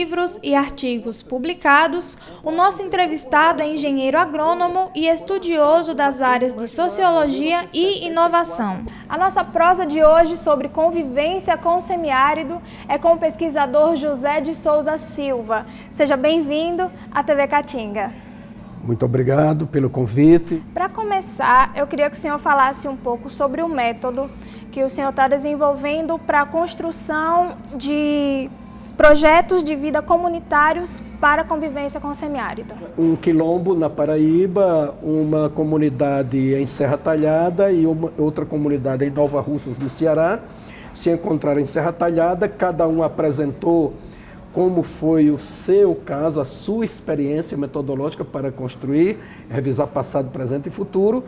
livros e artigos publicados, o nosso entrevistado é engenheiro agrônomo e estudioso das áreas de sociologia e inovação. A nossa prosa de hoje sobre convivência com o semiárido é com o pesquisador José de Souza Silva. Seja bem-vindo à TV Caatinga. Muito obrigado pelo convite. Para começar, eu queria que o senhor falasse um pouco sobre o método que o senhor está desenvolvendo para a construção de projetos de vida comunitários para a convivência com o semiárido. Um quilombo na Paraíba, uma comunidade em Serra Talhada e outra comunidade em Nova Russas, no Ceará, se encontraram em Serra Talhada, cada um apresentou como foi o seu caso, a sua experiência metodológica para construir, revisar passado, presente e futuro.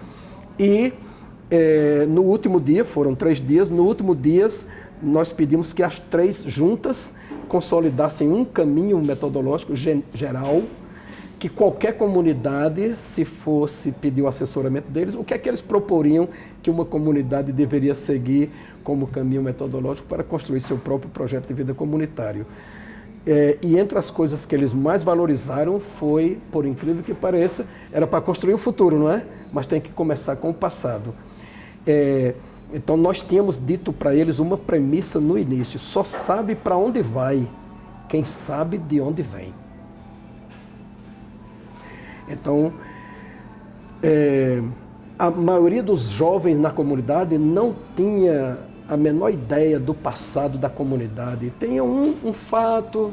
E no último dia, foram 3 dias, no último dia nós pedimos que as 3 juntas consolidassem um caminho metodológico geral, que qualquer comunidade, se fosse pedir o assessoramento deles, o que é que eles proporiam que uma comunidade deveria seguir como caminho metodológico para construir seu próprio projeto de vida comunitário. E entre as coisas que eles mais valorizaram foi, por incrível que pareça, era para construir o futuro, não é? Mas tem que começar com o passado. Então nós tínhamos dito para eles uma premissa no início: só sabe para onde vai quem sabe de onde vem. Então, a maioria dos jovens na comunidade não tinha a menor ideia do passado da comunidade. Tinha um fato,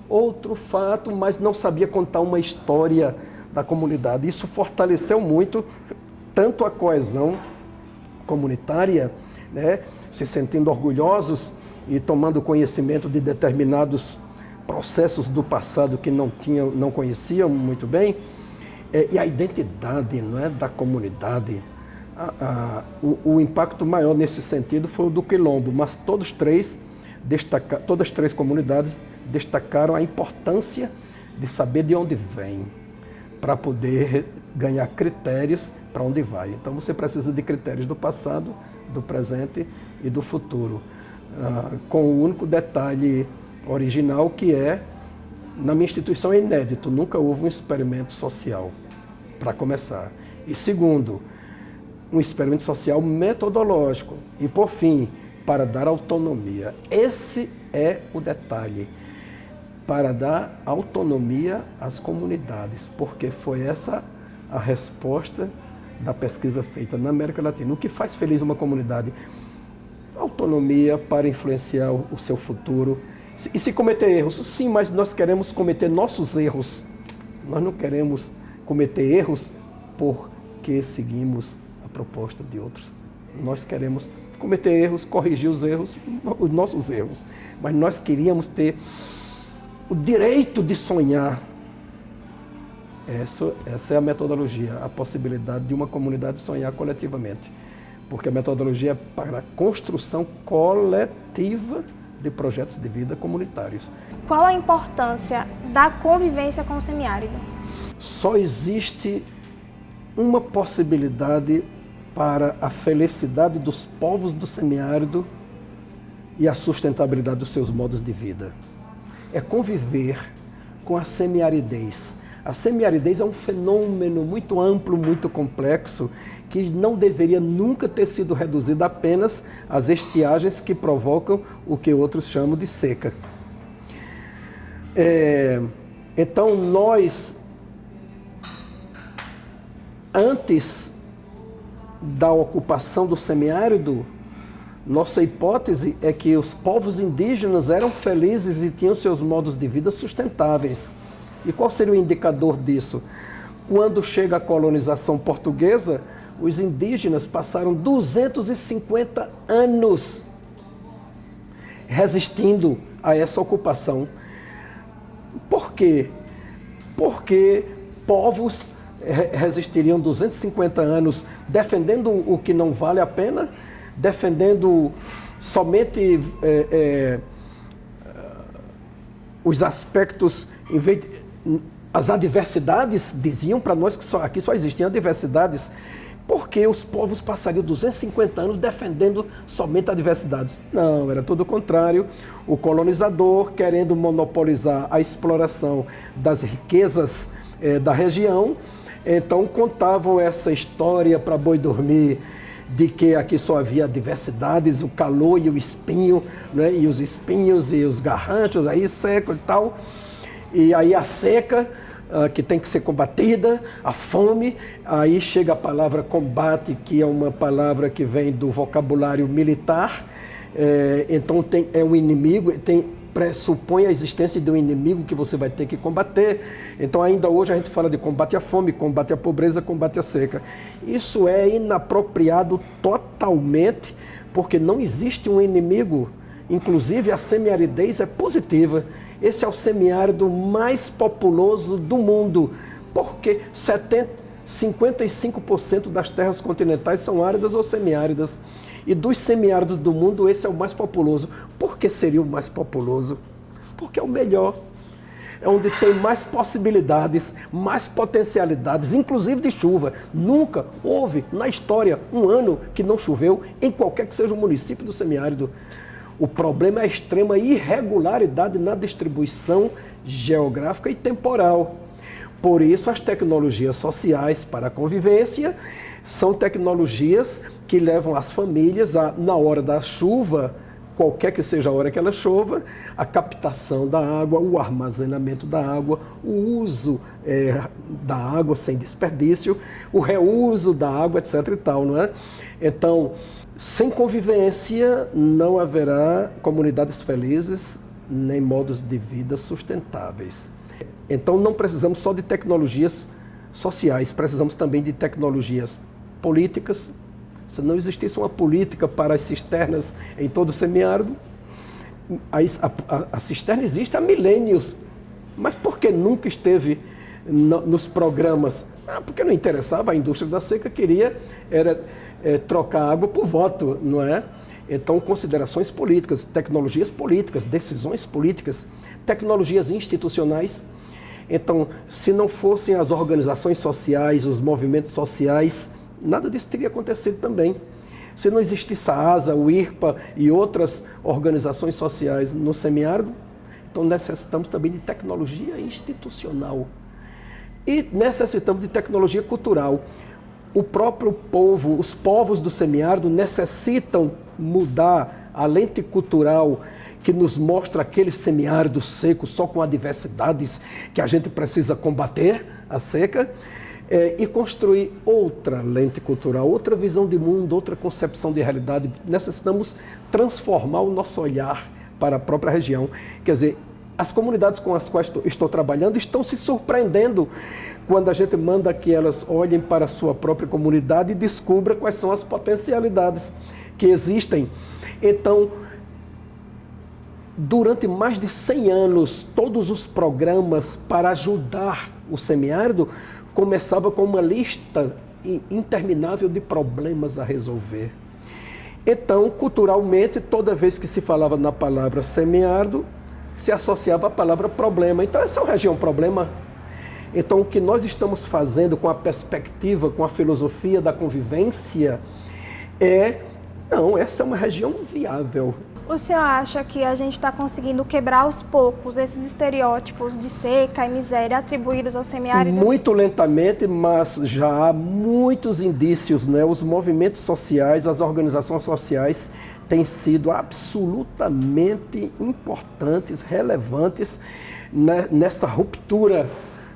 outro fato, mas não sabia contar uma história da comunidade. Isso fortaleceu muito tanto a coesão comunitária, né, se sentindo orgulhosos e tomando conhecimento de determinados processos do passado que não conheciam muito bem, e a identidade, não é, da comunidade. O impacto maior nesse sentido foi o do quilombo, mas todas as 3 comunidades destacaram a importância de saber de onde vem, para poder ganhar critérios para onde vai. Então você precisa de critérios do passado, do presente e do futuro, com o único detalhe original que na minha instituição é inédito, nunca houve um experimento social, para começar. E segundo, um experimento social metodológico. E por fim, para dar autonomia. Esse é o detalhe, para dar autonomia às comunidades, porque foi essa a resposta da pesquisa feita na América Latina. O que faz feliz uma comunidade? Autonomia para influenciar o seu futuro. E se cometer erros? Sim, mas nós queremos cometer nossos erros. Nós não queremos cometer erros porque seguimos a proposta de outros. Nós queremos cometer erros, corrigir os erros, os nossos erros. Mas nós queríamos ter o direito de sonhar. Essa é a metodologia, a possibilidade de uma comunidade sonhar coletivamente. Porque a metodologia é para a construção coletiva de projetos de vida comunitários. Qual a importância da convivência com o semiárido? Só existe uma possibilidade para a felicidade dos povos do semiárido e a sustentabilidade dos seus modos de vida. É conviver com a semiaridez. A semiaridez é um fenômeno muito amplo, muito complexo, que não deveria nunca ter sido reduzido apenas às estiagens que provocam o que outros chamam de seca. Então nós, antes da ocupação do semiárido, nossa hipótese é que os povos indígenas eram felizes e tinham seus modos de vida sustentáveis. E qual seria o indicador disso? Quando chega a colonização portuguesa, os indígenas passaram 250 anos resistindo a essa ocupação. Por quê? Porque povos resistiriam 250 anos defendendo o que não vale a pena, defendendo somente os aspectos, em vez de, as adversidades, diziam para nós que aqui só existiam adversidades, porque os povos passariam 250 anos defendendo somente a diversidade. Não, era todo o contrário. O colonizador, querendo monopolizar a exploração das riquezas da região, então contavam essa história para boi dormir, de que aqui só havia diversidades, o calor e o espinho, né? E os espinhos e os garranchos aí secos e tal. E aí a seca, que tem que ser combatida, a fome, aí chega a palavra combate, que é uma palavra que vem do vocabulário militar, então é um inimigo, pressupõe a existência de um inimigo que você vai ter que combater. Então ainda hoje a gente fala de combate à fome, combate à pobreza, combate à seca. Isso é inapropriado totalmente, porque não existe um inimigo, inclusive a semiaridez é positiva. Esse é o semiárido mais populoso do mundo, porque 55% das terras continentais são áridas ou semiáridas. E dos semiáridos do mundo, esse é o mais populoso. Por que seria o mais populoso? Porque é o melhor. É onde tem mais possibilidades, mais potencialidades, inclusive de chuva. Nunca houve na história um ano que não choveu em qualquer que seja o município do semiárido. O problema é a extrema irregularidade na distribuição geográfica e temporal. Por isso, as tecnologias sociais para a convivência são tecnologias que levam as famílias a, na hora da chuva, qualquer que seja a hora que ela chova, a captação da água, o armazenamento da água, o uso da água sem desperdício, o reuso da água, etc. e tal, não é? Então, sem convivência não haverá comunidades felizes nem modos de vida sustentáveis. Então não precisamos só de tecnologias sociais, precisamos também de tecnologias políticas. Se não existisse uma política para as cisternas em todo o semiárido, a cisterna existe há milênios, mas por que nunca esteve nos programas? Porque não interessava, a indústria da seca queria trocar água por voto, não é? Então, considerações políticas, tecnologias políticas, decisões políticas, tecnologias institucionais. Então, se não fossem as organizações sociais, os movimentos sociais, nada disso teria acontecido também. Se não existisse a ASA, o IRPA e outras organizações sociais no semiárido, então necessitamos também de tecnologia institucional. E necessitamos de tecnologia cultural. O próprio povo, os povos do semiárido necessitam mudar a lente cultural que nos mostra aquele semiárido seco, só com adversidades que a gente precisa combater, a seca, e construir outra lente cultural, outra visão de mundo, outra concepção de realidade. Necessitamos transformar o nosso olhar para a própria região. Quer dizer, as comunidades com as quais estou trabalhando estão se surpreendendo quando a gente manda que elas olhem para a sua própria comunidade e descubram quais são as potencialidades que existem. Então, durante mais de 100 anos, todos os programas para ajudar o semiárido começavam com uma lista interminável de problemas a resolver. Então, culturalmente, toda vez que se falava na palavra semiárido, se associava à palavra problema. Então, essa é uma região problema. Então, o que nós estamos fazendo com a perspectiva, com a filosofia da convivência não, essa é uma região viável. O senhor acha que a gente está conseguindo quebrar aos poucos esses estereótipos de seca e miséria atribuídos ao semiárido? Muito lentamente, mas já há muitos indícios, né? Os movimentos sociais, as organizações sociais têm sido absolutamente importantes, relevantes nessa ruptura,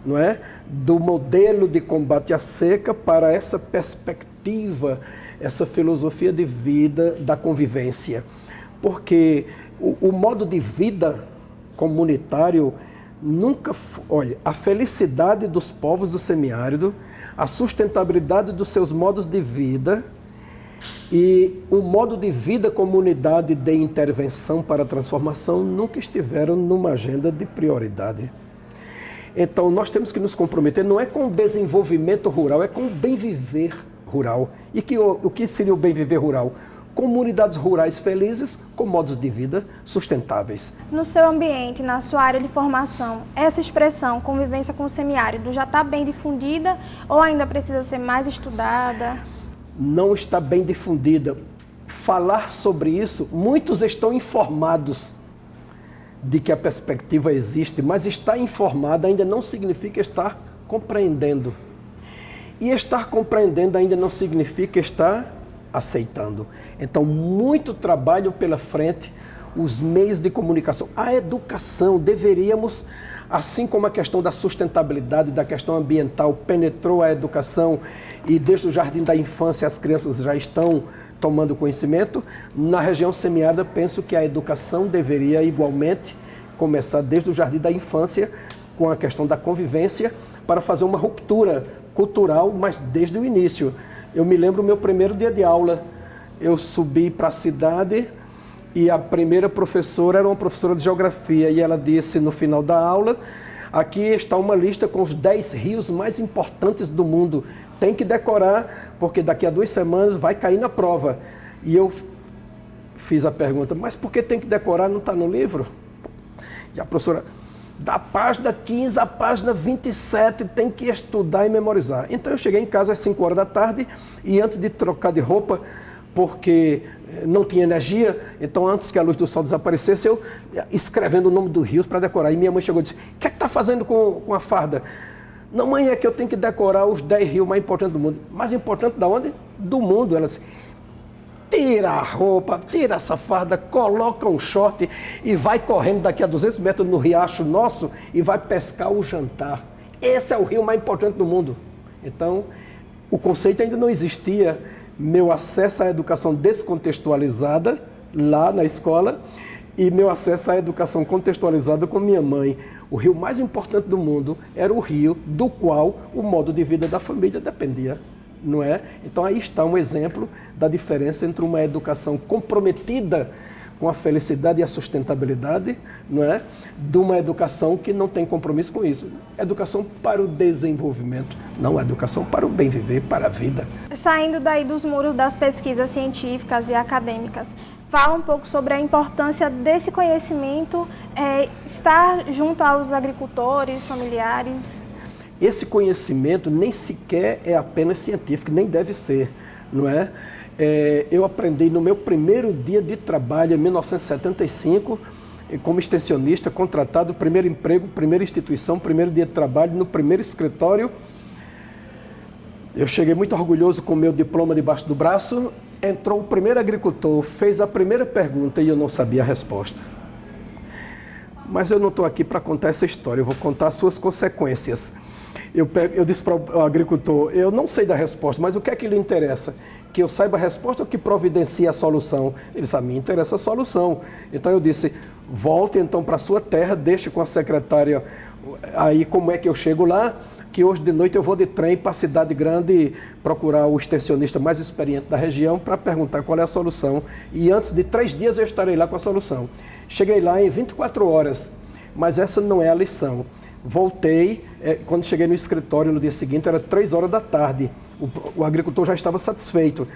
não é? Do modelo de combate à seca para essa perspectiva, essa filosofia de vida da convivência. Porque o modo de vida comunitário nunca... Olha, a felicidade dos povos do semiárido, a sustentabilidade dos seus modos de vida e o modo de vida comunidade de intervenção para a transformação nunca estiveram numa agenda de prioridade. Então, nós temos que nos comprometer, não é com o desenvolvimento rural, é com o bem-viver rural. E o que seria o bem-viver rural? Comunidades rurais felizes com modos de vida sustentáveis. No seu ambiente, na sua área de formação, essa expressão, convivência com o semiárido, já está bem difundida ou ainda precisa ser mais estudada? não está bem difundida. Falar sobre isso, muitos estão informados de que a perspectiva existe, mas estar informado ainda não significa estar compreendendo. E estar compreendendo ainda não significa estar aceitando. Então, muito trabalho pela frente, os meios de comunicação. A educação, deveríamos, assim como a questão da sustentabilidade, da questão ambiental, penetrou a educação e desde o jardim da infância as crianças já estão tomando conhecimento, na região semiárida penso que a educação deveria igualmente começar desde o jardim da infância com a questão da convivência para fazer uma ruptura cultural, mas desde o início. Eu me lembro do meu primeiro dia de aula, eu subi para a cidade e a primeira professora era uma professora de geografia e ela disse no final da aula, aqui está uma lista com os 10 rios mais importantes do mundo, tem que decorar porque daqui a 2 semanas vai cair na prova. E eu fiz a pergunta, mas por que tem que decorar, não está no livro? E a professora, da página 15 à página 27, tem que estudar e memorizar. Então eu cheguei em casa às 5 horas da tarde e antes de trocar de roupa, porque não tinha energia, então antes que a luz do sol desaparecesse, eu escrevendo o nome dos rios para decorar. E minha mãe chegou e disse, o que é que está fazendo com a farda? Não, mãe, é que eu tenho que decorar os 10 rios mais importantes do mundo. Mais importante da onde? Do mundo. Ela disse, tira a roupa, tira essa farda, coloca um short e vai correndo daqui a 200 metros no riacho nosso e vai pescar o jantar. Esse é o rio mais importante do mundo. Então, o conceito ainda não existia. Meu acesso à educação descontextualizada lá na escola e meu acesso à educação contextualizada com minha mãe. O rio mais importante do mundo era o rio do qual o modo de vida da família dependia. Não é? Então aí está um exemplo da diferença entre uma educação comprometida com a felicidade e a sustentabilidade, não é? De uma educação que não tem compromisso com isso. Educação para o desenvolvimento, não educação para o bem viver, para a vida. Saindo daí dos muros das pesquisas científicas e acadêmicas, fala um pouco sobre a importância desse conhecimento estar junto aos agricultores, familiares. Esse conhecimento nem sequer é apenas científico, nem deve ser, não é? Eu aprendi no meu primeiro dia de trabalho, em 1975, como extensionista, contratado, primeiro emprego, primeira instituição, primeiro dia de trabalho, no primeiro escritório. Eu cheguei muito orgulhoso com o meu diploma debaixo do braço, entrou o primeiro agricultor, fez a primeira pergunta e eu não sabia a resposta. Mas eu não estou aqui para contar essa história, eu vou contar as suas consequências. Eu disse para o agricultor, eu não sei da resposta, mas o que é que lhe interessa? Que eu saiba a resposta ou que providencie a solução? Ele disse, a mim interessa a solução. Então eu disse, volte então para a sua terra, deixe com a secretária aí como é que eu chego lá, que hoje de noite eu vou de trem para a cidade grande procurar o extensionista mais experiente da região para perguntar qual é a solução. E antes de 3 dias eu estarei lá com a solução. Cheguei lá em 24 horas, mas essa não é a lição. Voltei, quando cheguei no escritório no dia seguinte, era 3 horas da tarde. O agricultor já estava satisfeito.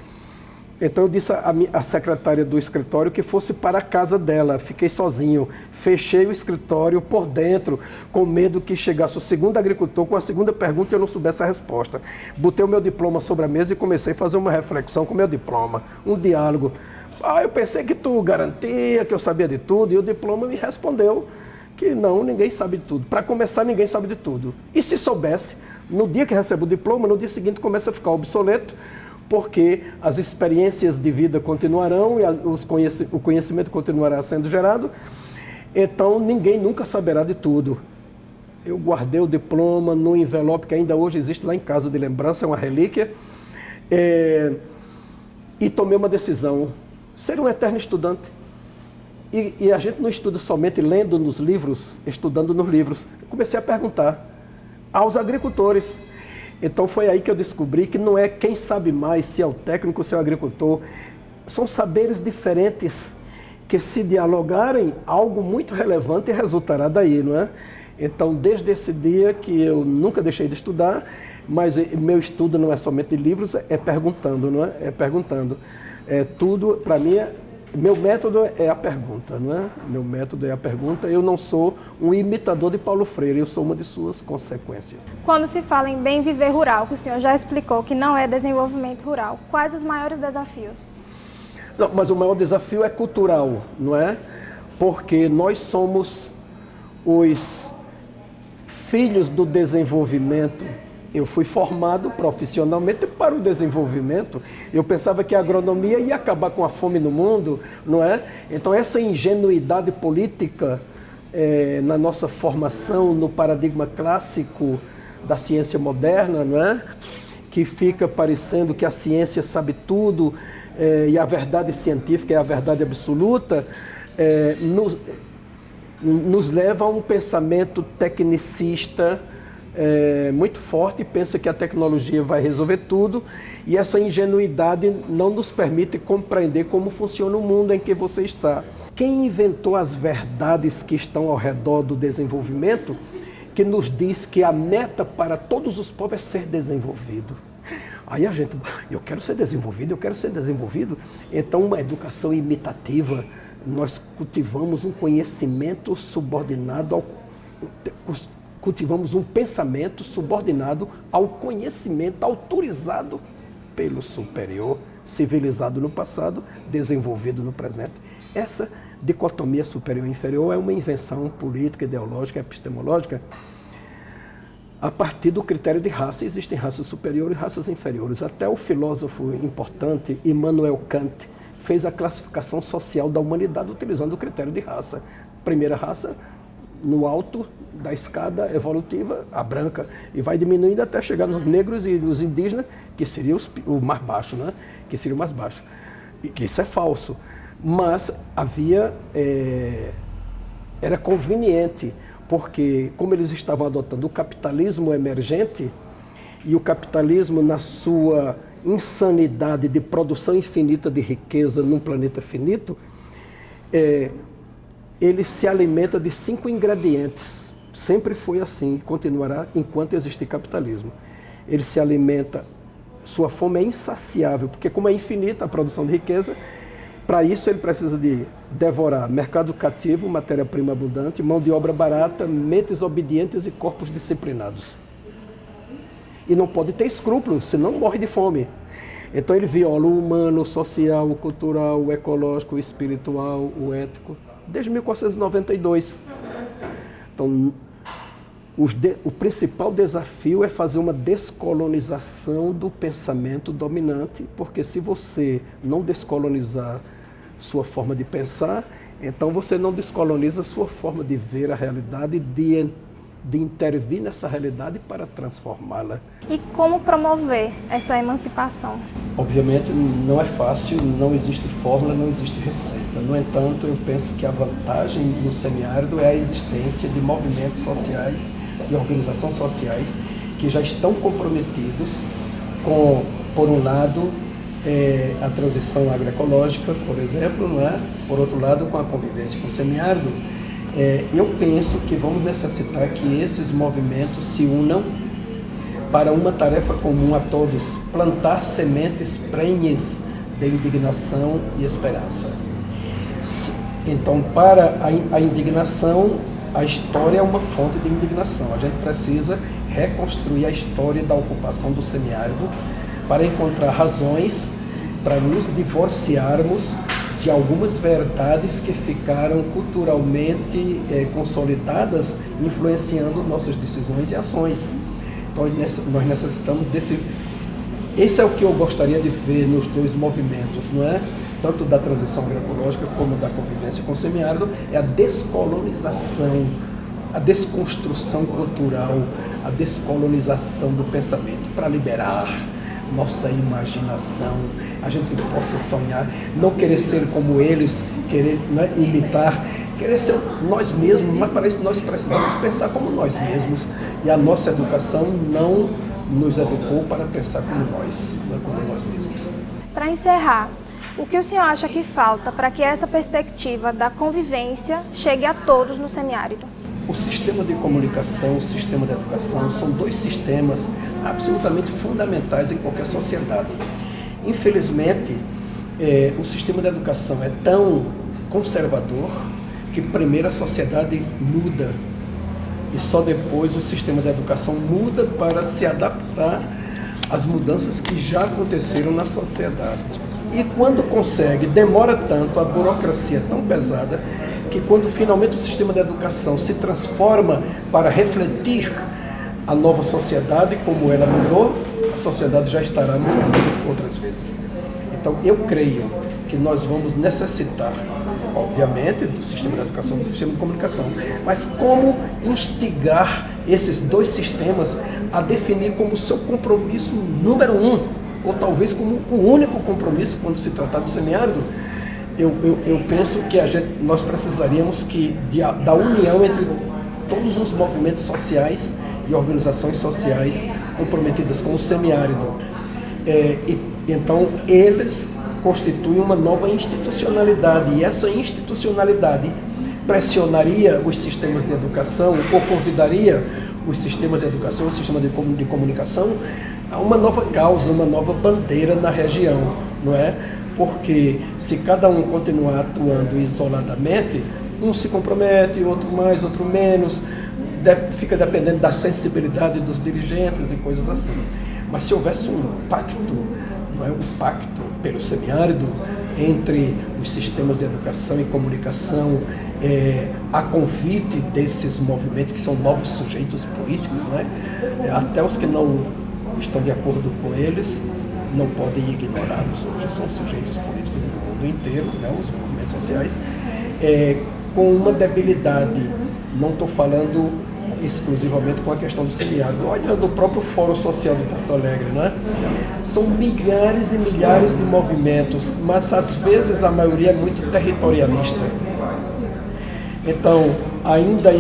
Então eu disse à secretária do escritório que fosse para a casa dela. Fiquei sozinho, fechei o escritório por dentro, com medo que chegasse o segundo agricultor com a segunda pergunta e eu não soubesse a resposta. Botei o meu diploma sobre a mesa e comecei a fazer uma reflexão com o meu diploma, um diálogo. Eu pensei que tu garantia, que eu sabia de tudo, e o diploma me respondeu que não, ninguém sabe de tudo. Para começar, ninguém sabe de tudo. E se soubesse, no dia que recebe o diploma, no dia seguinte começa a ficar obsoleto, porque as experiências de vida continuarão e o conhecimento continuará sendo gerado, então ninguém nunca saberá de tudo. Eu guardei o diploma no envelope que ainda hoje existe lá em casa de lembrança, é uma relíquia, e tomei uma decisão, ser um eterno estudante. E a gente não estuda somente lendo nos livros, estudando nos livros. Eu comecei a perguntar aos agricultores. Então foi aí que eu descobri que não é quem sabe mais, se é o técnico, se é o agricultor. São saberes diferentes que, se dialogarem, algo muito relevante resultará daí, não é? Então, desde esse dia que eu nunca deixei de estudar, mas meu estudo não é somente de livros, é perguntando, não é? É perguntando. Tudo, para mim, Meu método é a pergunta, não é? Meu método é a pergunta. Eu não sou um imitador de Paulo Freire, eu sou uma de suas consequências. Quando se fala em bem viver rural, que o senhor já explicou que não é desenvolvimento rural, quais os maiores desafios? Não, mas o maior desafio é cultural, não é? Porque nós somos os filhos do desenvolvimento. Eu fui formado profissionalmente para o desenvolvimento. Eu pensava que a agronomia ia acabar com a fome no mundo, não é? Então essa ingenuidade política na nossa formação, no paradigma clássico da ciência moderna, não é? Que fica parecendo que a ciência sabe tudo e a verdade científica é a verdade absoluta, nos leva a um pensamento tecnicista muito forte, pensa que a tecnologia vai resolver tudo, e essa ingenuidade não nos permite compreender como funciona o mundo em que você está. Quem inventou as verdades que estão ao redor do desenvolvimento, que nos diz que a meta para todos os povos é ser desenvolvido? Aí a gente, eu quero ser desenvolvido. Então uma educação imitativa, nós cultivamos um conhecimento subordinado cultivamos um pensamento subordinado ao conhecimento autorizado pelo superior, civilizado no passado, desenvolvido no presente. Essa dicotomia superior e inferior é uma invenção política, ideológica, epistemológica. A partir do critério de raça, existem raças superiores e raças inferiores. Até o filósofo importante, Immanuel Kant, fez a classificação social da humanidade utilizando o critério de raça. Primeira raça, no alto da escada evolutiva, a branca, e vai diminuindo até chegar nos negros e nos indígenas, que seria o mais baixo, né? Que seria o mais baixo. E que isso é falso. Mas era conveniente, porque como eles estavam adotando o capitalismo emergente, e o capitalismo na sua insanidade de produção infinita de riqueza num planeta finito, ele se alimenta de 5 ingredientes. Sempre foi assim, continuará enquanto existir capitalismo. Ele se alimenta, sua fome é insaciável, porque como é infinita a produção de riqueza, para isso ele precisa de devorar mercado cativo, matéria-prima abundante, mão de obra barata, mentes obedientes e corpos disciplinados. E não pode ter escrúpulos, senão morre de fome. Então ele viola o humano, o social, o cultural, o ecológico, o espiritual, o ético, desde 1492. Então, o principal desafio é fazer uma descolonização do pensamento dominante, porque se você não descolonizar sua forma de pensar, então você não descoloniza sua forma de ver a realidade, de intervir nessa realidade para transformá-la. E como promover essa emancipação? Obviamente não é fácil, não existe fórmula, não existe receita. No entanto, eu penso que a vantagem no semiárido é a existência de movimentos sociais e organizações sociais que já estão comprometidos com, por um lado, a transição agroecológica, por exemplo, não é? Por outro lado, com a convivência com o semiárido. Eu penso que vamos necessitar que esses movimentos se unam para uma tarefa comum a todos: plantar sementes prenhes de indignação e esperança. Então, para a indignação, a história é uma fonte de indignação. A gente precisa reconstruir a história da ocupação do semiárido para encontrar razões para nos divorciarmos de algumas verdades que ficaram culturalmente consolidadas, influenciando nossas decisões e ações. Então nós necessitamos desse... Esse é o que eu gostaria de ver nos dois movimentos, não é? Tanto da transição agroecológica como da convivência com o semiárido, é a descolonização, a desconstrução cultural, a descolonização do pensamento para liberar nossa imaginação, a gente possa sonhar, não querer ser como eles, querer imitar, querer ser nós mesmos, mas para isso nós precisamos pensar como nós mesmos, e a nossa educação não nos educou para pensar como nós, não como nós mesmos. Para encerrar, o que o senhor acha que falta para que essa perspectiva da convivência chegue a todos no semiárido? O sistema de comunicação, o sistema de educação são dois sistemas absolutamente fundamentais em qualquer sociedade. Infelizmente, O sistema de educação é tão conservador que primeiro a sociedade muda e só depois o sistema de educação muda para se adaptar às mudanças que já aconteceram na sociedade. E quando consegue, demora tanto, a burocracia é tão pesada, que quando finalmente o sistema de educação se transforma para refletir a nova sociedade como ela mudou, a sociedade já estará mudando outras vezes. Então eu creio que nós vamos necessitar, obviamente, do sistema de educação e do sistema de comunicação, mas como instigar esses dois sistemas a definir como seu compromisso número 1, ou talvez como o único compromisso quando se tratar de semiárido. Eu penso que nós precisaríamos da união entre todos os movimentos sociais e organizações sociais comprometidas com o semiárido. Então, eles constituem uma nova institucionalidade, e essa institucionalidade pressionaria os sistemas de educação ou convidaria os sistemas de educação, o sistema de comunicação a uma nova causa, uma nova bandeira na região, não é? Porque se cada um continuar atuando isoladamente, um se compromete, outro mais, outro menos, fica dependendo da sensibilidade dos dirigentes e coisas assim. Mas se houvesse um pacto, não é, um pacto pelo semiárido entre os sistemas de educação e comunicação, a convite desses movimentos que são novos sujeitos políticos, né? Até os que não estão de acordo com eles não podem ignorá-los hoje, são sujeitos políticos do mundo inteiro, né? Os movimentos sociais, com uma debilidade, não estou falando exclusivamente com a questão do semiárido, olhando o próprio Fórum Social de Porto Alegre, né? São milhares e milhares de movimentos, mas às vezes a maioria é muito territorialista. Então, ainda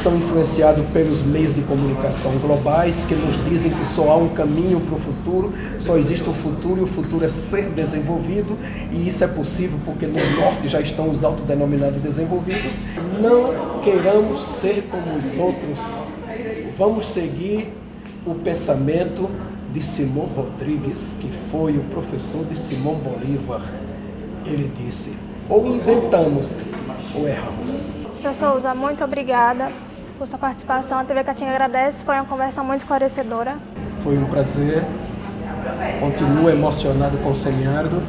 são influenciados pelos meios de comunicação globais que nos dizem que só há um caminho para o futuro, só existe um futuro e o futuro é ser desenvolvido, e isso é possível porque no norte já estão os autodenominados desenvolvidos. Não queiramos ser como os outros, vamos seguir o pensamento de Simão Rodrigues, que foi o professor de Simão Bolívar. Ele disse: ou inventamos ou erramos. Sr. Souza, muito obrigada por sua participação. A TV Caatinga agradece, foi uma conversa muito esclarecedora. Foi um prazer, continuo emocionado com o semiárido,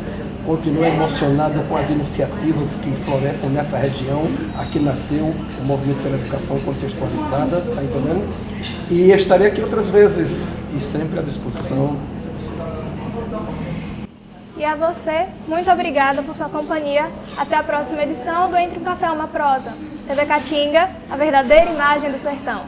continuo emocionado com as iniciativas que florescem nessa região. Aqui nasceu o Movimento pela Educação Contextualizada, tá entendendo? E estarei aqui outras vezes e sempre à disposição de vocês. E a você, muito obrigada por sua companhia. Até a próxima edição do Entre um Café e uma Prosa. TV Caatinga, a verdadeira imagem do sertão.